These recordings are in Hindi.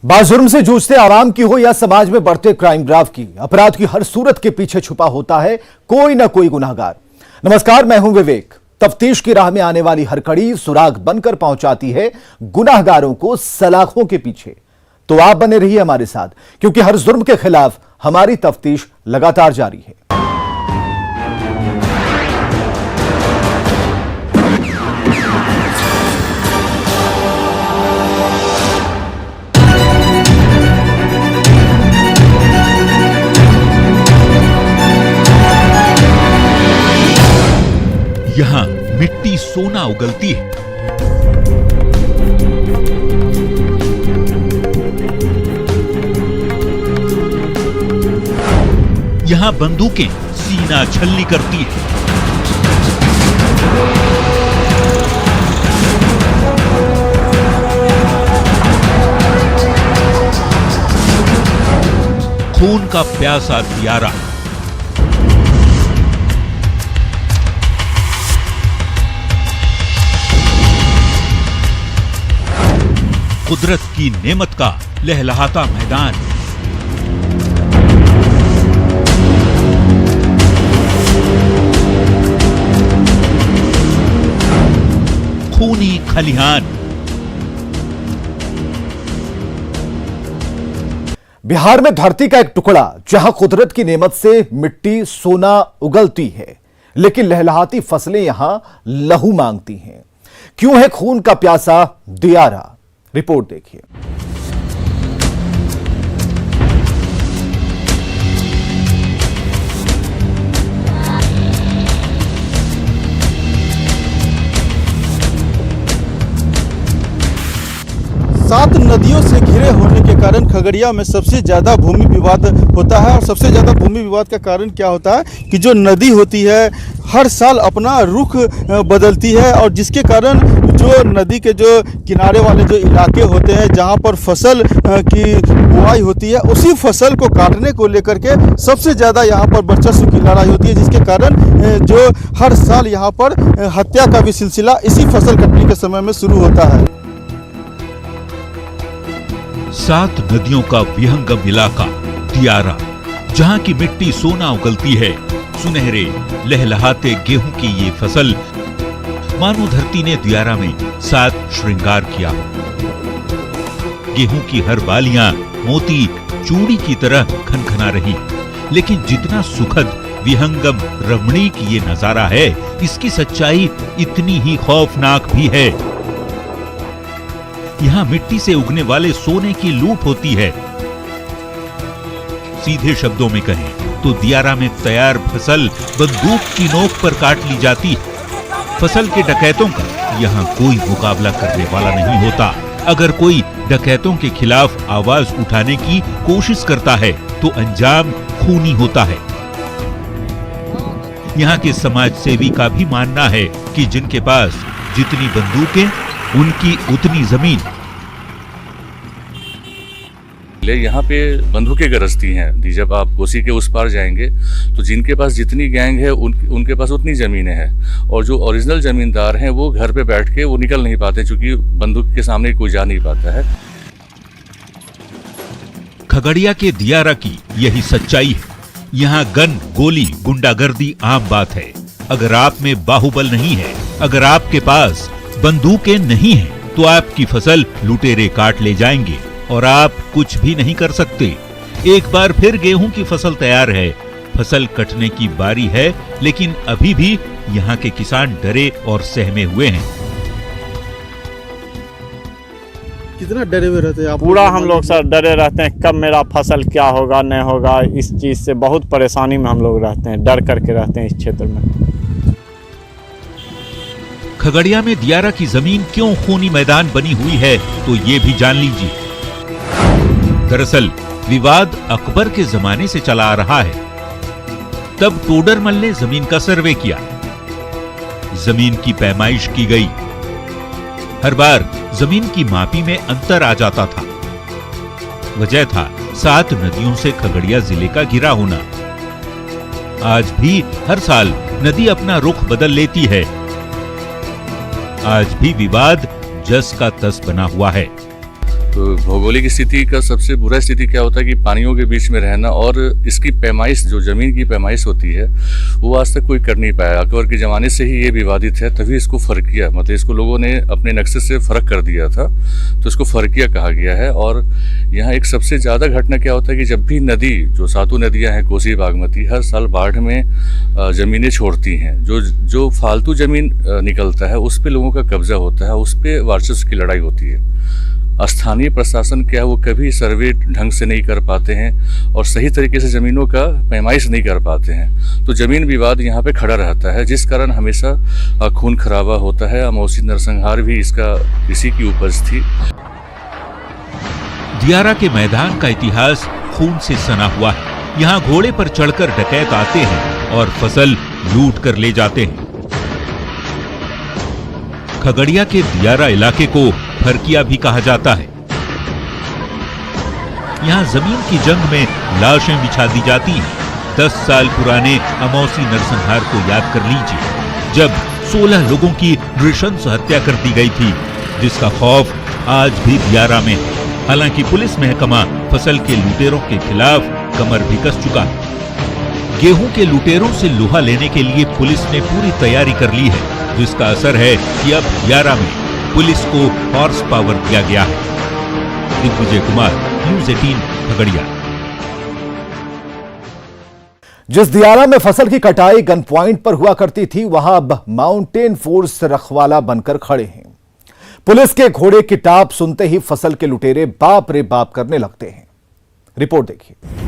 बाजुर्म से जूझते आवाम की हो या समाज में बढ़ते क्राइम ग्राफ की, अपराध की हर सूरत के पीछे छुपा होता है कोई ना कोई गुनहगार। नमस्कार, मैं हूं विवेक। तफ्तीश की राह में आने वाली हर कड़ी सुराग बनकर पहुंचाती है गुनहगारों को सलाखों के पीछे। तो आप बने रहिए हमारे साथ, क्योंकि हर जुर्म के खिलाफ हमारी तफ्तीश लगातार जारी है। यहाँ मिट्टी सोना उगलती है। यहाँ बंदूकें सीना छलनी करती है। खून का प्यासा दियारा, कुदरत की नेमत का लहलहाता मैदान, खूनी खलिहान। बिहार में धरती का एक टुकड़ा जहां कुदरत की नेमत से मिट्टी सोना उगलती है, लेकिन लहलहाती फसलें यहां लहू मांगती हैं। क्यों है खून का प्यासा दियारा? रिपोर्ट देखिए। सात नदियों से घिरे होने के कारण खगड़िया में सबसे ज़्यादा भूमि विवाद होता है। और सबसे ज़्यादा भूमि विवाद का कारण क्या होता है कि जो नदी होती है हर साल अपना रुख बदलती है, और जिसके कारण जो नदी के जो किनारे वाले जो इलाके होते हैं जहां पर फसल की बुआई होती है, उसी फसल को काटने को लेकर के सबसे ज़्यादा यहां पर वर्चस्व की लड़ाई होती है, जिसके कारण जो हर साल यहां पर हत्या का भी सिलसिला इसी फसल कटने के समय में शुरू होता है। 7 नदियों का विहंगम इलाका दियारा, जहां की मिट्टी सोना उगलती है। सुनहरे लहलहाते गेहूं की ये फसल, मानो धरती ने दियारा में 7 श्रृंगार किया। गेहूं की हर बालियां मोती चूड़ी की तरह खनखना रही, लेकिन जितना सुखद विहंगम रमणीक ये नजारा है, इसकी सच्चाई इतनी ही खौफनाक भी है। यहां मिट्टी से उगने वाले सोने की लूट होती है। सीधे शब्दों में कहें तो दियारा में तैयार फसल बंदूक की नोक पर काट ली जाती है। फसल के डकैतों का यहां कोई मुकाबला करने वाला नहीं होता। अगर कोई डकैतों के खिलाफ आवाज उठाने की कोशिश करता है तो अंजाम खूनी होता है। यहां के समाज सेवी का भी मानना है कि जिनके पास जितनी बंदूकें उनकी उतनी जमीन। यहाँ पे बंदूकें गरजती हैं। जब आप कोसी के उस पार जाएंगे तो जिनके पास जितनी गैंग है उनके पास उतनी ज़मीनें हैं, और जो ओरिजिनल ज़मींदार हैं वो घर पे बैठ के वो निकल नहीं पाते, क्योंकि बंदूक के सामने कोई जा नहीं पाता है। खगड़िया के दियारा की यही सच्चाई है। यहाँ गन, गोली, गुंडागर्दी आम बात है। अगर आप में बाहुबल नहीं है, अगर आपके पास बंदूकें नहीं हैं, तो आपकी फसल लुटेरे काट ले जाएंगे और आप कुछ भी नहीं कर सकते। एक बार फिर गेहूं की फसल तैयार है, फसल कटने की बारी है, लेकिन अभी भी यहाँ के किसान डरे और सहमे हुए हैं। कितना डरे हुए रहते हैं आप? पूरा हम लोग सर डरे रहते हैं, कब मेरा फसल क्या होगा नहीं होगा, इस चीज से बहुत परेशानी में हम लोग रहते हैं, डर करके रहते हैं इस क्षेत्र में। खगड़िया में दियारा की जमीन क्यों खूनी मैदान बनी हुई है, तो ये भी जान लीजिए। दरअसल विवाद अकबर के जमाने से चला आ रहा है। तब टोडरमल ने जमीन का सर्वे किया, जमीन की पैमाइश की गई। हर बार जमीन की मापी में अंतर आ जाता था। वजह था 7 नदियों से खगड़िया जिले का घिरा होना। आज भी हर साल नदी अपना रुख बदल लेती है। आज भी विवाद जस का तस बना हुआ है। तो भौगोलिक स्थिति का सबसे बुरा स्थिति क्या होता है कि पानियों के बीच में रहना, और इसकी पैमाइश जो ज़मीन की पैमाइश होती है वो आज तक कोई कर नहीं पाया। अकबर के ज़माने से ही ये विवादित है, तभी इसको फर्किया, मतलब इसको लोगों ने अपने नक्शे से फ़र्क कर दिया था, तो इसको फर्किया कहा गया है। और यहाँ एक सबसे ज़्यादा घटना क्या होता है कि जब भी नदी, जो सातों नदियाँ हैं कोसी बागमती, हर साल बाढ़ में ज़मीनें छोड़ती हैं, जो फालतू ज़मीन निकलता है उस पर लोगों का कब्जा होता है, उस पर वर्चस्व की लड़ाई होती है। स्थानीय प्रशासन क्या है वो कभी सर्वे ढंग से नहीं कर पाते हैं और सही तरीके से ज़मीनों का पैमाइश नहीं कर पाते हैं, तो ज़मीन विवाद यहाँ पे खड़ा रहता है, जिस कारण हमेशा खून खराबा होता है। अमौसी नरसंहार भी इसी की उपज थी। दियारा के मैदान का इतिहास खून से सना हुआ है। यहाँ घोड़े पर चढ़कर डकैत आते हैं और फसल लूट कर ले जाते हैं। खगड़िया के दियारा इलाके को फरकिया भी कहा जाता है। यहाँ जमीन की जंग में लाशें बिछा दी जाती हैं। 10 साल पुराने अमौसी नरसंहार को याद कर लीजिए, जब 16 लोगों की नृशंस हत्या कर दी गई थी, जिसका खौफ आज भी दियारा में है। हालांकि पुलिस महकमा फसल के लुटेरों के खिलाफ कमर भी कस चुका है। गेहूं के लुटेरों से लोहा लेने के लिए पुलिस ने पूरी तैयारी कर ली है, जिसका असर है कि अब दियारा में पुलिस को हॉर्स पावर दिया गया है। दिग्विजय कुमार, न्यूज़ 18 खगड़िया। जिस दियारा में फसल की कटाई गन पॉइंट पर हुआ करती थी, वहां अब माउंटेन फोर्स रखवाला बनकर खड़े हैं। पुलिस के घोड़े की टाप सुनते ही फसल के लुटेरे बाप रे बाप करने लगते हैं। रिपोर्ट देखिए।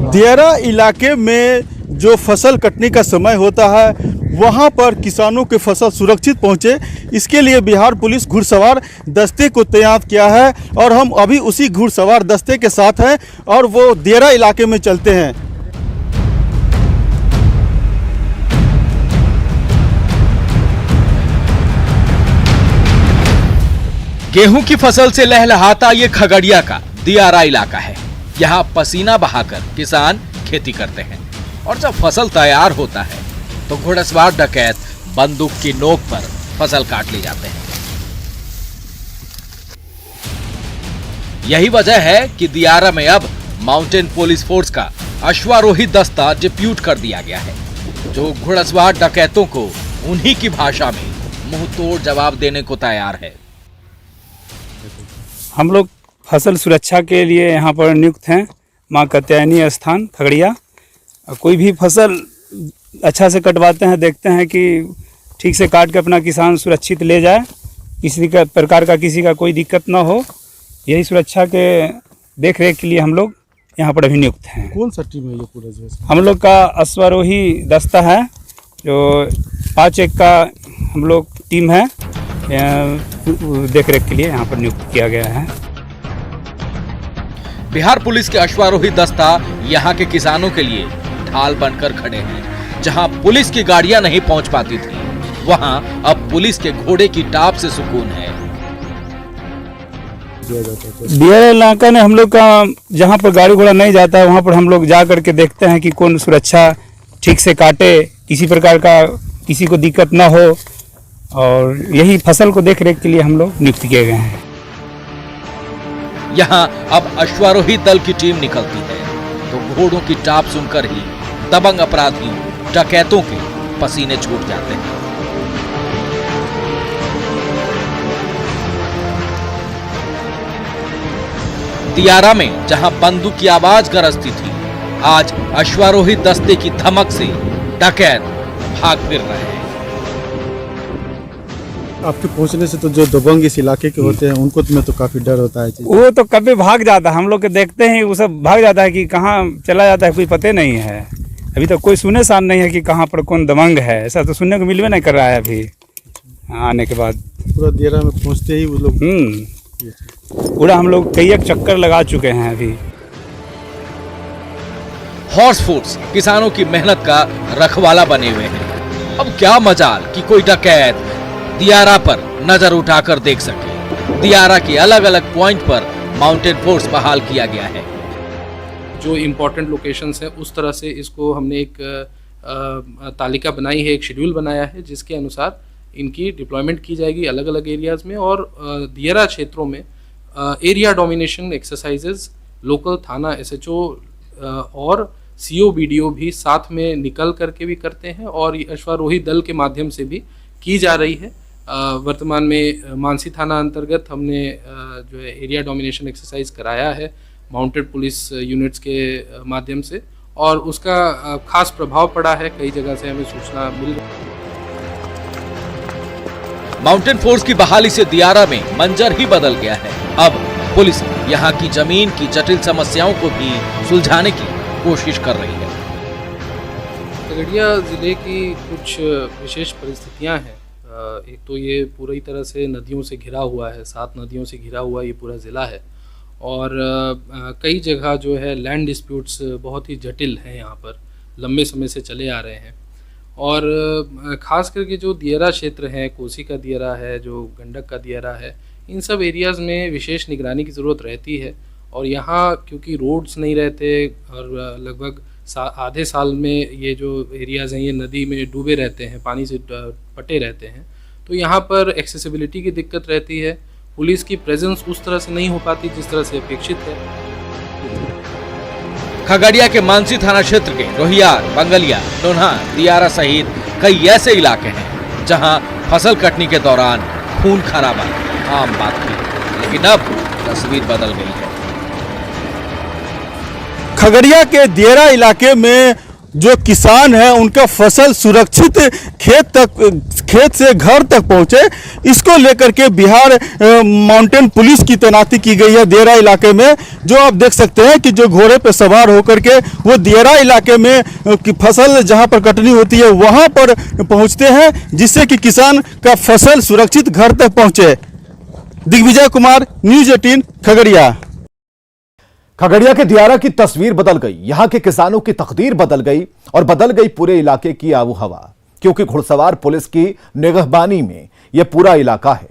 दियारा इलाके में जो फसल कटने का समय होता है, वहां पर किसानों के फसल सुरक्षित पहुंचे, इसके लिए बिहार पुलिस घुड़सवार दस्ते को तैनात किया है और हम अभी उसी घुड़सवार दस्ते के साथ हैं और वो दियारा इलाके में चलते हैं। गेहूं की फसल से लहलहाता ये खगड़िया का दियारा इलाका है। यहाँ पसीना बहाकर किसान खेती करते हैं और जब फसल तैयार होता है तो घुड़सवार डकैत बंदूक की नोक पर फसल काट ले जाते हैं। यही वजह है कि दियारा में अब माउंटेन पुलिस फोर्स का अश्वारोही दस्ता डिप्यूट कर दिया गया है, जो घुड़सवार डकैतों को उन्हीं की भाषा में मुंह तोड़ जवाब देने को तैयार है। हम लोग फसल सुरक्षा के लिए यहाँ पर नियुक्त हैं, माँ कात्यायनी स्थान खगड़िया। कोई भी फसल अच्छा से कटवाते हैं, देखते हैं कि ठीक से काट के अपना किसान सुरक्षित ले जाए, किसी का प्रकार का किसी का कोई दिक्कत ना हो। यही सुरक्षा के देख रेख के लिए हम लोग यहाँ पर अभी नियुक्त हैं। कौन सा टीम है ये पूरा जो है? हम लोग का अश्वारोही दस्ता है, जो 5-1 का हम लोग टीम है, देख रेख के लिए यहाँ पर नियुक्त किया गया है। बिहार पुलिस के अश्वारोही दस्ता यहाँ के किसानों के लिए ढाल बनकर खड़े हैं। जहाँ पुलिस की गाड़ियां नहीं पहुँच पाती थी, वहाँ अब पुलिस के घोड़े की टाप से सुकून है। दियारा इलाका ने हम लोग का जहाँ पर गाड़ी घोड़ा नहीं जाता है, वहाँ पर हम लोग जा करके देखते हैं कि कौन सुरक्षा ठीक से काटे, किसी प्रकार का किसी को दिक्कत ना हो, और यही फसल को देख रेख के लिए हम लोग नियुक्त किए गए हैं। यहाँ अब अश्वारोही दल की टीम निकलती है तो घोड़ों की टाप सुनकर ही दबंग अपराधियों डकैतों के पसीने छूट जाते हैं। दियारा में जहां बंदूक की आवाज गरजती थी, आज अश्वारोही दस्ते की धमक से डकैत भाग फिर रहे हैं। आपके पहुंचने से तो जो दबंग इस इलाके के होते हैं उनको तो काफी डर होता है। वो तो कभी भाग जाता है, हम लोग के देखते हैं वो सब भाग जाता है कि कहाँ चला जाता है, कोई पता नहीं है। अभी तो कोई सुने सान नहीं है कि कहाँ पर कौन दबंग है, ऐसा तो सुनने को मिलवे नहीं कर रहा है अभी आने के बाद। पूरा दियारा में पहुंचते ही वो लोग पूरा हम लोग कई एक चक्कर लगा चुके हैं अभी। हॉर्स फोर्स किसानों की मेहनत का रखवाला बने हुए हैं। अब क्या मजाल कि कोई डकैत दियारा पर नजर उठाकर देख सके। दियारा के अलग अलग पॉइंट पर माउंटेन फोर्स बहाल किया गया है। जो इम्पोर्टेंट लोकेशंस है उस तरह से इसको हमने एक तालिका बनाई है, एक शेड्यूल बनाया है जिसके अनुसार इनकी डिप्लॉयमेंट की जाएगी अलग अलग एरियाज़ में। और दियारा क्षेत्रों में एरिया डोमिनेशन एक्सरसाइजेज लोकल थाना SHO और CO BDO भी साथ में निकल करके भी करते हैं और ये अश्वारोही दल के माध्यम से भी की जा रही है। वर्तमान में मानसी थाना अंतर्गत हमने जो है एरिया डोमिनेशन एक्सरसाइज कराया है माउंटेड पुलिस यूनिट्स के माध्यम से और उसका खास प्रभाव पड़ा है। कई जगह से हमें सूचना मिल रही है। माउंटेन फोर्स की बहाली से दियारा में मंजर ही बदल गया है। अब पुलिस यहाँ की जमीन की जटिल समस्याओं को भी सुलझाने की कोशिश कर रही है। खगड़िया ज़िले की कुछ विशेष परिस्थितियाँ हैं। एक तो ये पूरी तरह से नदियों से घिरा हुआ है, 7 नदियों से घिरा हुआ ये पूरा ज़िला है और कई जगह जो है लैंड डिस्प्यूट्स बहुत ही जटिल हैं, यहाँ पर लंबे समय से चले आ रहे हैं। और ख़ास करके जो दियारा क्षेत्र हैं, कोसी का दियारा है, जो गंडक का दियारा है, इन सब एरियाज़ में विशेष निगरानी की ज़रूरत रहती है। और यहाँ क्योंकि रोड्स नहीं रहते और लगभग आधे साल में ये जो एरियाज़ हैं ये नदी में डूबे रहते हैं, पानी से पटे रहते हैं, तो यहाँ पर एक्सेसिबिलिटी की दिक्कत रहती है। पुलिस की प्रेजेंस उस तरह से नहीं हो पाती जिस तरह से अपेक्षित है। खगड़िया के मानसी थाना क्षेत्र के रोहियार, बंगलिया, नोन्हा, दियारा सहित कई ऐसे इलाके हैं जहां फसल कटनी के दौरान खून खराबा आम बात थी, लेकिन अब तस्वीर बदल गई है। खगड़िया के दियारा इलाके में जो किसान है उनका फसल सुरक्षित खेत से घर तक पहुंचे, इसको लेकर के बिहार माउंटेन पुलिस की तैनाती की गई है दियारा इलाके में। जो आप देख सकते हैं कि जो घोड़े पे सवार होकर के वो दियारा इलाके में फसल जहां पर कटनी होती है वहां पर पहुंचते हैं, जिससे कि किसान का फसल सुरक्षित घर तक पहुंचे। दिग्विजय कुमार, न्यूज़ 18 खगड़िया। खगड़िया के दियारा की तस्वीर बदल गई, यहां के किसानों की तकदीर बदल गई और बदल गई पूरे इलाके की आबो हवा, क्योंकि घुड़सवार पुलिस की निगहबानी में यह पूरा इलाका है।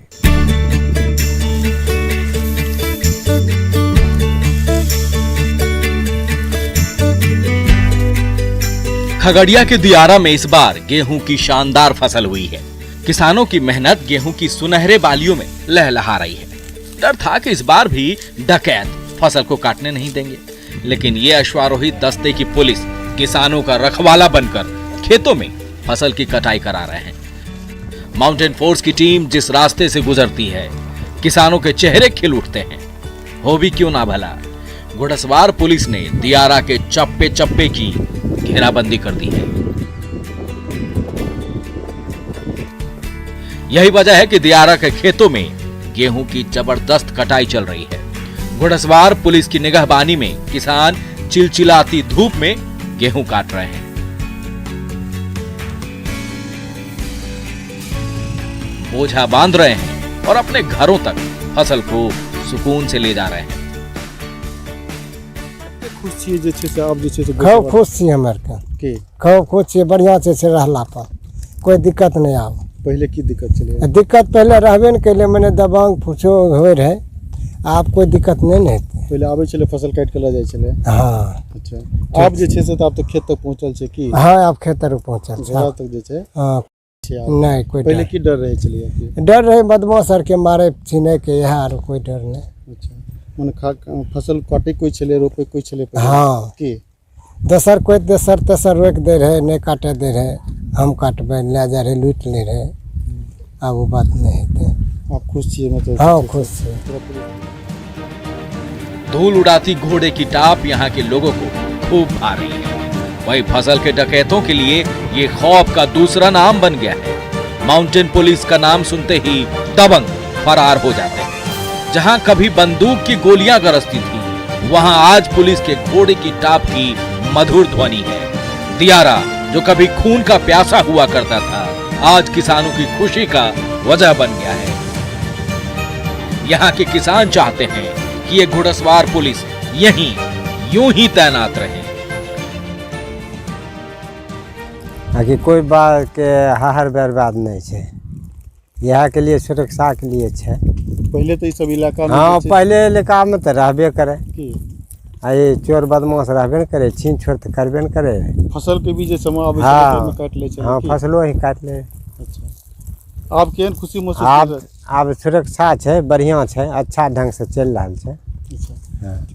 खगड़िया के दियारा में इस बार गेहूं की शानदार फसल हुई है। किसानों की मेहनत गेहूं की सुनहरे बालियों में लहलहा रही है। डर था कि इस बार भी डकैत फसल को काटने नहीं देंगे, लेकिन ये अश्वारोही दस्ते की पुलिस किसानों का रखवाला बनकर खेतों में फसल की कटाई करा रहे हैं। माउंटेन फोर्स की टीम जिस रास्ते से गुजरती है, किसानों के चेहरे खिल उठते हैं। हो भी क्यों ना भला, घुड़सवार पुलिस ने दियारा के चप्पे चप्पे की घेराबंदी कर दी है। यही वजह है कि दियारा के खेतों में गेहूं की जबरदस्त कटाई चल रही है। घुड़सवार पुलिस की निगहबानी में किसान चिलचिलाती धूप में गेहूं काट रहे हैं। बोझा बांध रहे हैं और अपने घरों तक फसल को सुकून से ले जा रहे हैं। खुश छियै जे छै से आब जे छै से खूब खुश छी हमर के खूब खुश छियै, बढ़िया से रहला पर कोई दिक्कत नहीं आब। पहले की दिक्कत चले? दिक्कत पहले रहबे न कैले, मैंने दबांग फुछो होय रहे, आप कोई दिक्कत नहीं न हेतै। पहले आबै छले फसल काट के ल जाय छले। हाँ अच्छा, आब जे छै से आब तो खेत तक पहुंचल छै की? हाँ, आब खेत तक पहुंचल छै। घर तक जे छै हां, नहीं कोई पहले की डर रहे छलिए की? डर रहे बदमाश सर के मारे छीने के, यह आर कोई डर नहीं। अच्छा, माने फसल काटे कोई छले, रोपे कोई छले? हाँ, की दोसर कोई तेसर रोक दे रहे, नहीं काटे दे रहे, हम काटबे ले जा रहे, लूट ले रहे। अब वो बात नहीं हेतै। आप खुश छियै मतलब? हाँ, खुश छियै। धूल उड़ाती घोड़े की टाप यहाँ के लोगों को खूब भा रही है। वही फसल के डकैतों के लिए ये खौफ का दूसरा नाम बन गया है। माउंटेन पुलिस का नाम सुनते ही दबंग फरार हो जाते हैं। जहां कभी बंदूक की गोलियां गरजती थी, वहां आज पुलिस के घोड़े की टाप की मधुर ध्वनि है। दियारा जो कभी खून का प्यासा हुआ करता था, आज किसानों की खुशी का वजह बन गया है। यहाँ के किसान चाहते हैं कि ये घुड़सवार पुलिस यहीं यूं ही तैनात रहे। आगे कोई बात के हर बर्बाद नहीं है, यहाँ के लिए सुरक्षा के लिए है। पहले तो इस सब इलाका में? हाँ, पहले इलाका में तो रहबे करे। आ ये चोर बदमाश रहबे न करे, छीन छोड़ तो करबे न करे। फसल के भी जे समय आवे हाँ, छै काट ले छै। हाँ, फसलो ही काट ले। अच्छा, आप केहन खुशी महसूस कर आब रहल? आब सुरक्षा छै, बढ़िया छै, अच्छा ढंग से चल रहल छै। अच्छा,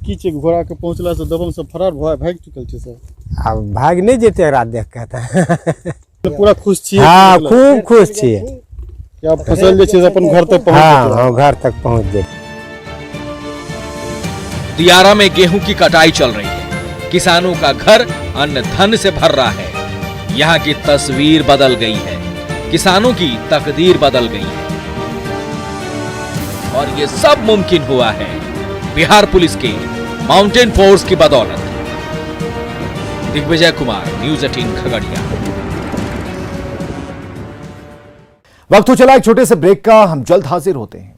की छै घोड़ा के पहुंचला से दबंग सब फरार भाग चुकल छै सब? अब भाग नहीं जेते एकरा देख के त। पूरा खुश छियै? हाँ, खूब खुश छियै कि अब फसल जे छै से अपन घर तक पहुंच हाँ, जेतै। हाँ, घर तक पहुंच जेतै। दियारा में गेहूं की कटाई चल रही है। किसानों का घर अन्न धन से भर रहा है। यहाँ की तस्वीर बदल गई है, किसानों की तकदीर बदल गई है। और ये सब मुमकिन हुआ है बिहार पुलिस के माउंटेन फोर्स की बदौलत। दिग्विजय कुमार, न्यूज़ 18 खगड़िया। वक्त हो चला एक छोटे से ब्रेक का, हम जल्द हाजिर होते हैं।